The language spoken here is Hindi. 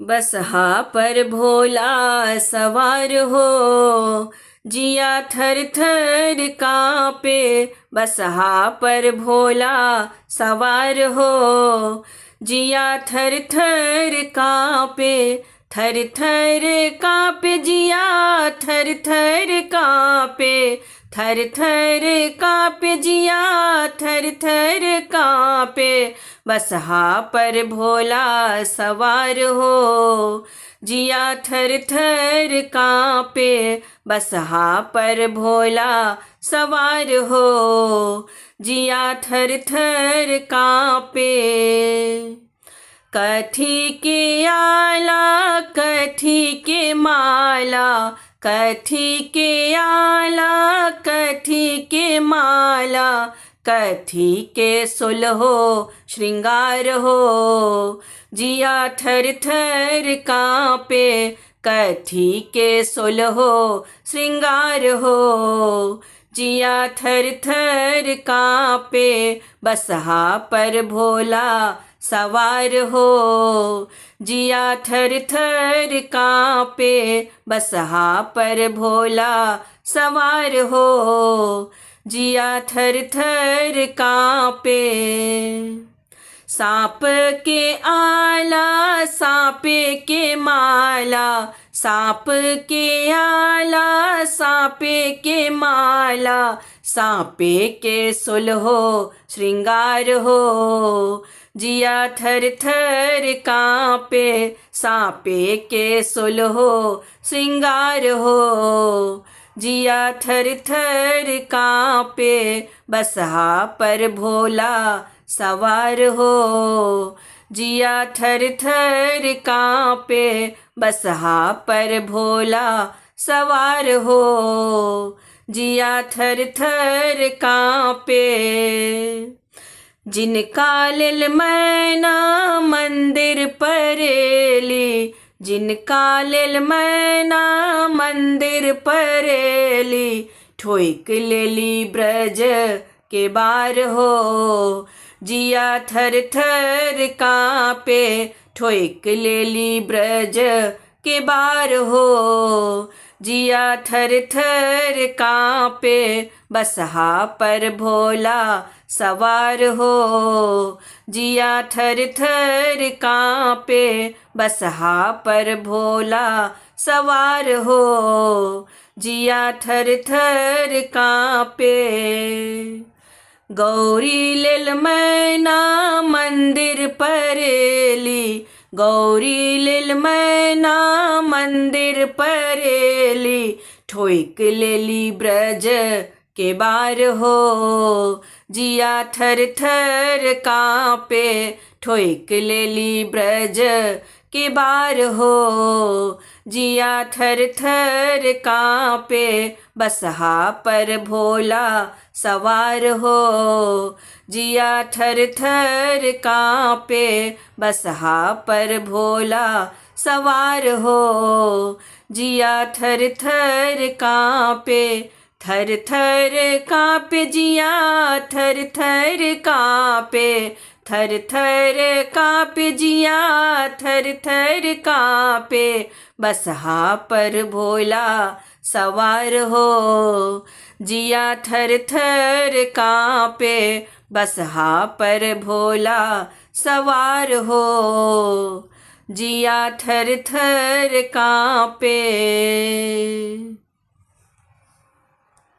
बसहा पर भोला सवार हो, जिया थर थर कांपे। बसहा पर भोला सवार हो, जिया थर थर कांपे। थर थर कांपे जिया, थर थर कांपे। थर थर कांपे जिया, थर थर कांपे। बसहा पर भोला सवार हो, जिया थर थर कांपे। बसहा पर भोला सवार हो, जिया थर थर कांपे। कथी के आला, कथी के माला। कथी के आला, कथी के माला। कथी के सुलहो श्रृंगार हो, जिया थर थर कांपे। कथी के सुलहो श्रृंगार हो, जिया थर थर कांपे। बसहा पर भोला सवार हो, जिया थर थर कांपे। बसहा पर भोला सवार हो, जिया थर थर कांपे। सांप के आला, सांपे के माला। सांप के आला, सांपे के माला। सांपे के सुलहो श्रृंगार हो, जिया थर थर कांपे। सांपे के सुलहो श्रृंगार हो, जिया थर थर कांपे। बसहा पर भोला सवार हो, जिया थर थर कांपे। बसहा पर भोला सवार हो, जिया थर थर कांपे। जिनका लेल मैना मंदिर परेली। जिनका लेल मैना मंदिर परेली। ठोक लेली ब्रज के बार हो, जिया थर थर कांपे। ठोक लेली ब्रज के बार हो, जिया थर थर कांपे। बसहा पर भोला सवार हो, जिया थर थर कांपे। बसहा पर भोला सवार हो, जिया थर थर कांपे। गौरी लेल मैना मंदिर परेली। गौरी लेल मैना मंदिर परेली। ठोक लेली ब्रज के बार हो, जिया थर थर कांपे। ठोक लेली ब्रज के बार हो, जिया थर थर कांपे। बसहा पर भोला सवार हो, जिया थर थर कांपे। बसहा पर भोला सवार हो, जिया थर थर कांपे। थर थर कांपे जिया, थर थर कांपे। थर थर कांपे जिया, थर थर कांपे। बसहा पर भोला सवार हो, जिया थर थर कांपे। बसहा पर भोला सवार हो, जिया थर थर कांपे।